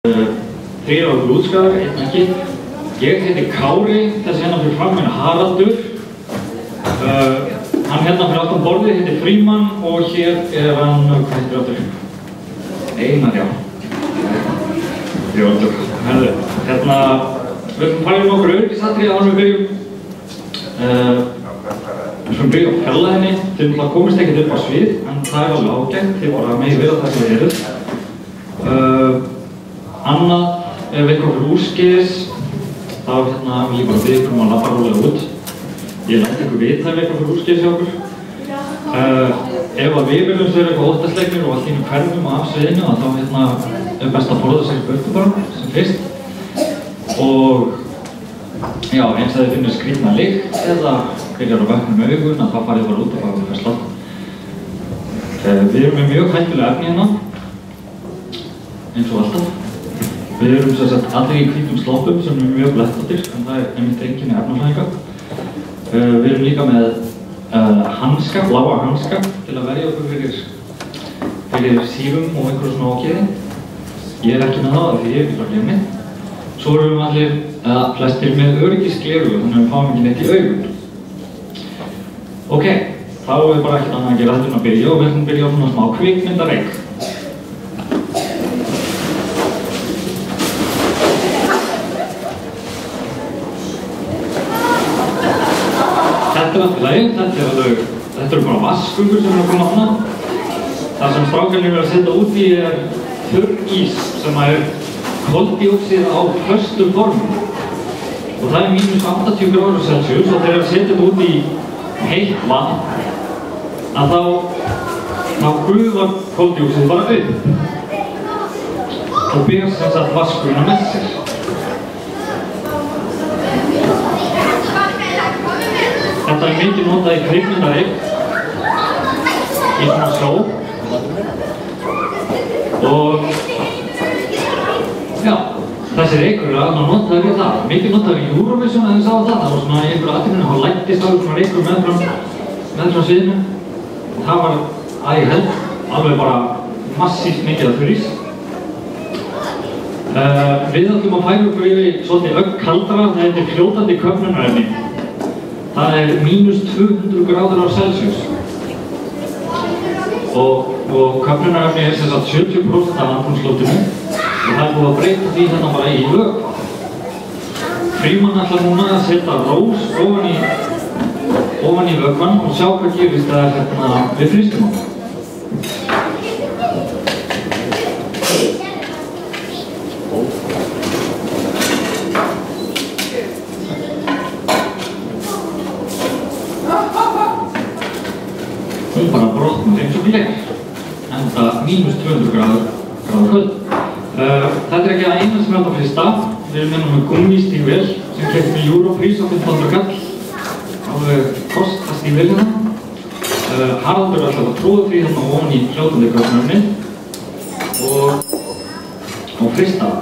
Þrír ára útskrifaður, einn ekki. Ég heiti Kári, þessi hérna fyrir fram er Haraldur. Hann hérna fyrir aftan borðið heitir Frímann og hér er hann, hvað heitir aftur? Einar, já. Jóndur. Herðu, hérna, við ætlum að fara um okkur öryggisatriði áður en við byrjum. Við ætlum að byrja á fjarlægðinni, þið komist ekkert upp á svið, en það er alveg ágætt, þið bara megið vera það sem þið eruð. Annað, ef eitthvað fyrir úrskeiðis, þá hérna vil ég bara biðja ykkur að labba rólega út. Ég læt ykkur vita ef eitthvað fyrir úrskeiðis hjá okkur. Ef að við viljum þau eitthvað óttasleiknir og allt í hverfum af sviðinu, þá hérna er best að forða sér burtu bara sem fyrst. Og já, eins að þið finnir skrýtna lykt eða byrjar að vökna með augun, þá farið bara út og fara út að slappa. Við erum með mjög hættuleg efni hérna, eins og alltaf. Við erum sem sagt allir í hvítum sloppum sem er mjög blettóttir, en það er einmitt enginn efnafræðinga. Við erum líka með hanska, bláa hanska, til að verja okkur fyrir sírum og einhverju svona ógeði. Ég er ekki með það, því ég er ekki frá glemni. Svo erum við allir, flestir með öryggisgleraugu, þannig að við fáum ekki neitt í augun. Ok, þá er bara ekkert annað að gera heldur en að byrja og við ætlum að byrja á svona smá kvikmyndareik. Þetta er alltaf lagi, þetta eru bara vatnsgöngur sem eru að koma hana. Það sem strákarnir eru að setja út í er þurr ís sem er koldíoxíð á föstu formi. Og það er mínus 80 gráður Celsius og þegar þeir setja þetta út í heitt vatn að þá gufar koldíoxíð bara upp. Og ber sem sagt vatnsguna með sér. Þetta er mikið notað í kvikmyndareik í svona sjó og já, þessi reikur er alveg notaður við það. Mikið notaður í Eurovision að þið sáu það. Það var svona í einhverju atriðinu, þá læddist alveg svona reikur meðfram sviðinu. Það var alveg bara massíft mikið af þurrís. Við ætlum að færa okkur yfir svolítið ögn kaldara, það heitir fljótandi köfnunarefni. Það er mínus 200 gráður Celsius og köfnunarefni er sem sagt 70% af andrúmsloftinu og það er búið að breyta því hérna bara í vökva. Frímann ætlar núna að setja rós ofan í vökvann og sjá hvað gerist þegar hérna við frystum á. Hún bara brotnar eins og bíleikar, en það mínus 200 gráður köld. Þetta er ekki það eina sem er að fyrsta. Við erum hérna með gúmmístígvél sem keypti með Europrís á 1500 kall. Alveg kostastígvél hérna. Haraldur er alltaf að tróða því hérna ofan í fljótandi köfnunarefni og frysta það.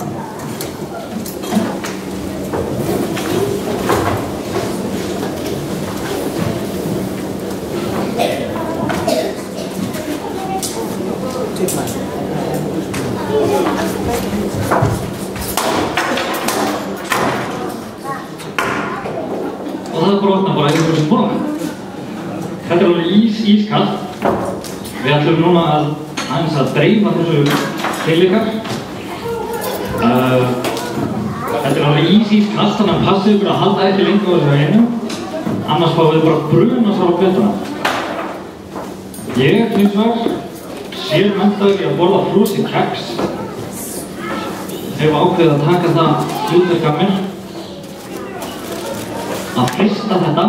Og það brotnar bara einhverjum sem borða. Þetta er alveg ískalt. Við ætlum núna aðeins að dreifa þessu til ykkar. Þetta er alveg ískalt, þannig að passið ykkur að halda ekki lengi á þessu einu. Annars fáum við bara bruna svo á götuna. Ég hins vegar sérmenntaður í að borða frosið kex. Hef ákveðið að taka það hlutverk af mér að frysta þetta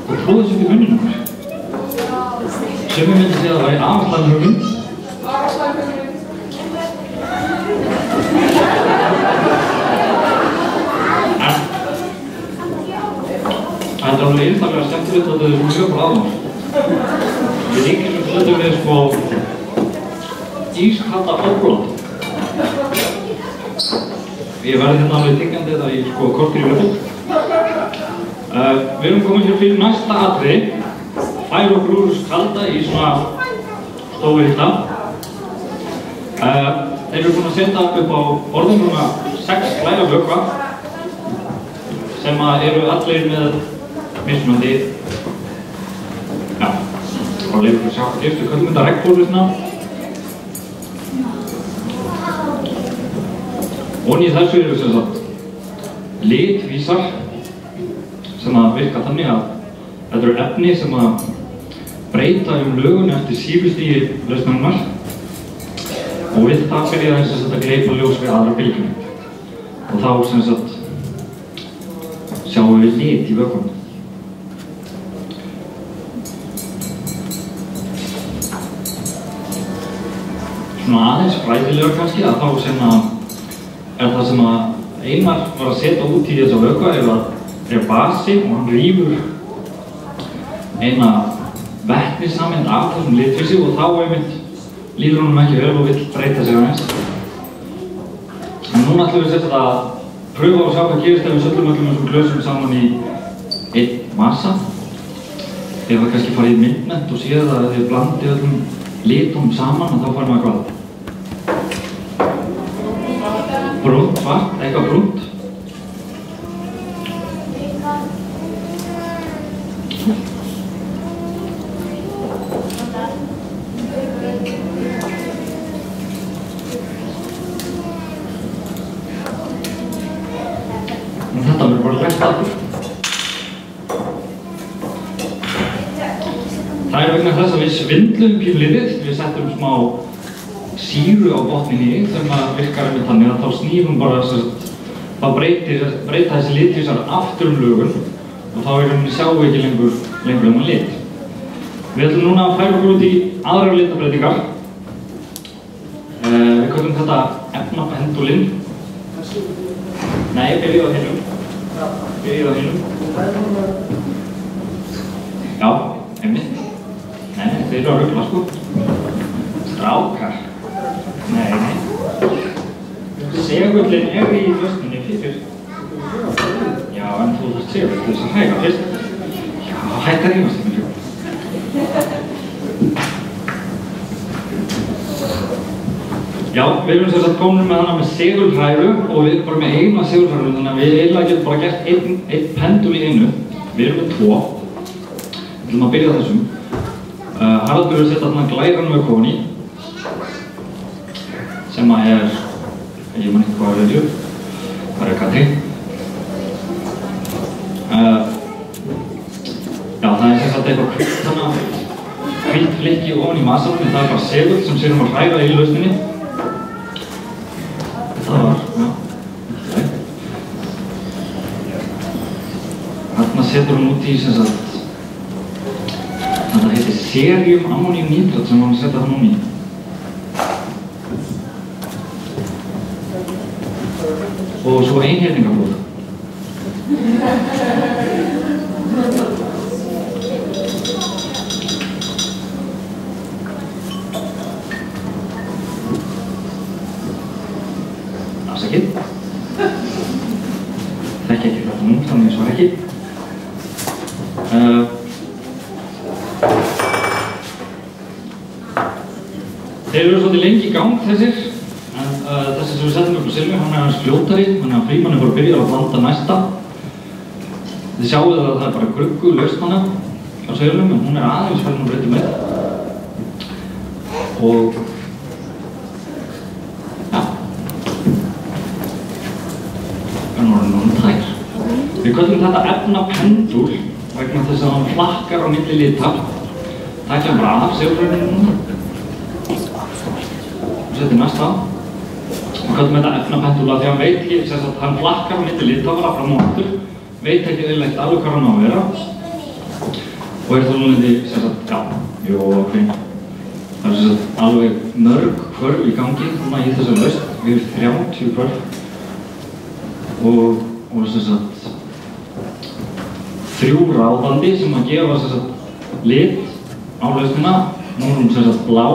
og tróða þessu upp í munninn okkur. Sumir myndi segja að það væri afastan hugmynd. En þetta er alveg einfallega skemmtilegt og þetta er mjög bráðmál. Við ríkjum hlutum við ískalda ábrot. Ég verði hérna alveg tyggjandi þetta í kortir í viðbót. Við erum komin hér fyrir næsta atriði. Færa okkur úr kalda í svona stofuhytta. þeir eru búin að setja upp á borðinguna 6 glæra vökva sem eru allir með mismunandi og leifum við sjá fyrstu köllum þetta regnbólurna og í þessu eru sem sagt litvísar sem virka þannig að þetta eru efni sem breyta lögun eftir sífustigi lausnarinnar og við það byrja þess að gleypa ljós við aðra bylgjum og þá sem sagt sjáum við lit í vökvanum. Svona aðeins fræðilegur kannski að þá sem það sem Einar var að setja út í þessa vökva er basi og hann rífur eina vetnissameind af þessum litvísi og þá einmitt líður honum ekki vel og vill breyta sig aðeins. En núna ætlum við að pröfa að sjá hvað gerist ef við söllum öllum þessum glösum saman í einn massa. Ef það kannski farið í myndmennt og séð að þið blandið öllum litum saman og þá farum við að hvað? Brúnt, svart, eitthvað brúnt. En þetta verður bara best aftur. Það er vegna þess að við svindlum pínlítið, við settum smá sýru á botnin í sem virkar með þannig að þá snýrum bara þá breyta þessi litvísar aftur lögun og þá sjáum við ekki lengur lit. Við ætlum núna að færa okkur út í aðrar litabreytingar. Við köllum þetta efnapendulinn. Nei, byrjið á hinum. Já, einmitt. Nei, þeir eru að rugla sko. Strákar. Nei. Segullinn í lausninni fyrir. Já, en þú þarft segull til þess að hæga fyrst. Já, hætta rífast með hljóð. Já, við erum sem sagt komin með hana með segulhræru og við erum bara með eina segulhræru þannig að við eiginlega getum bara gert einn pendul í einu. Við erum með 2. Við ætlum að byrja þessum. Haraldur er að setja þarna glæran vökva ofan í sem ég man ekki hvað er það er Katrín. Já, það er sem sagt eitthvað hvítt flykki ofan í massanum en það er bara segull sem séum að hræra í lausninni. Það var, já, þarna setur hún út í sem sagt þetta heitir cerium ammóníumnítrat sem hann setja hann í. Og svo einhyrningablóð. Afsakið. Þekki ekki þetta nú, þannig ég svara ekki. Þeir eru svolítið lengi í gang þessir. Þessi sem við setjum upp á Silvi, hann er hans fljótari, þannig að Frímann er bara að byrja að blanda næsta. Þið sjáu að það er bara gruggu laust hana á seglum, en hún er aðeins farin að breyta með. Og já, það er núna tær. Við köllum þetta efnapendul vegna þess að hann flakkar á milli lita. Það kemur bara af seglurinn núna. Við setjum næsta á. Við köllum þetta efnapendula því að hann veit ekki, sem sagt, hann flakkar á milli litavara fram og aftur, veit ekki eiginlega alveg hvað hann á að vera og er þá núna sem sagt, já, ok. Það er sem sagt alveg mörg hvörf í gangi núna í þessu lausn, við erum 30 hvörf og sem sagt 3 ráðandi sem að gefa sem sagt lit á lausnina, nú er hún sem sagt blá,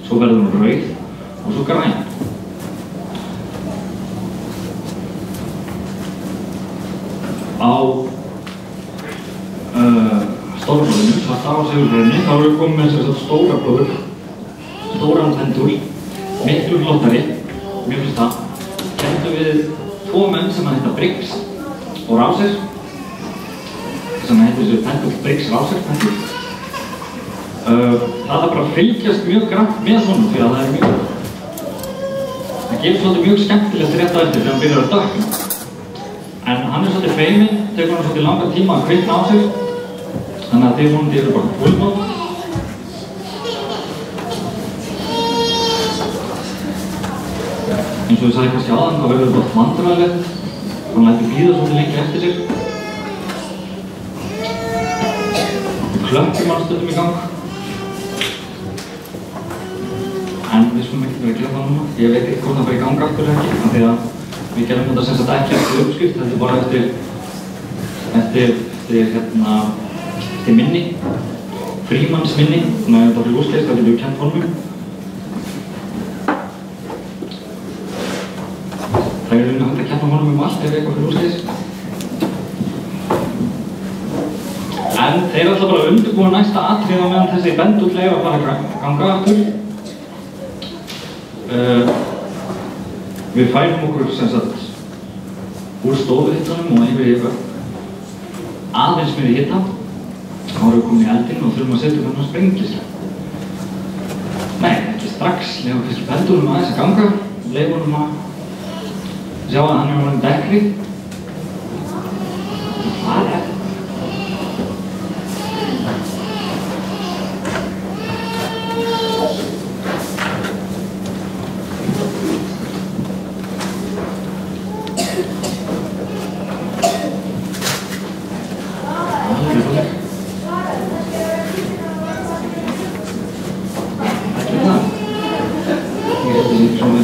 svo verður hún rauð og svo græn. Á stórblöðinu, svarta á segulblöðinu, þá erum við komið með stóra blöður, stóran pendul miklu flottari, mér finnst það. Kenntum við 2 menn sem að heita Briggs og Rauser, sem heitir þessu pendul Briggs Rauser pendul. Það er bara að fylgjast mjög grannt með honum því að það er mjög... Það gefur svolítið mjög skemmtilegt rétt á eftir þegar hann byrjar að dökkna. En hann er svolítið feiminn, tekur hann svolítið langan tíma að kvikna á sig. Þannig að þið vonandi eru bara fullmót. Eins og ég sagði kannski áðan, þá verður þetta vandræðilegt. Hann lætur bíða svolítið lengi eftir sig. Klöppum hann stundum í gang. En við skulum ekki vera að gera það núna. Ég veit ekki hvort það fara í gang aftur eða ekki, af því að við gerum þetta sem sagt ekki eftir uppskrift, þetta er bara eftir minni, Frímanns minni, þannig að þetta fyrir úrskeiðis, það getur við kennt honum. Það er hægt að kenna honum allt ef eitthvað fyrir úrskeiðis. En þeir ætla bara að undirbúa næsta atrið á meðan þessi bendull leyfa að fara að ganga aftur. Við færum okkur sem sagt úr stofuhittanum og yfir í aðeins meiri hitta. Þá erum við komin í eldinn og þurfum að setja upp hérna sprengislega. Nei, ekki strax, leyfa kannski pendulum aðeins að ganga, leyfa honum að sjá að hann er orðinn dekkri. Hvað er þetta? Ekki það. Ég held að það sé ekki svona.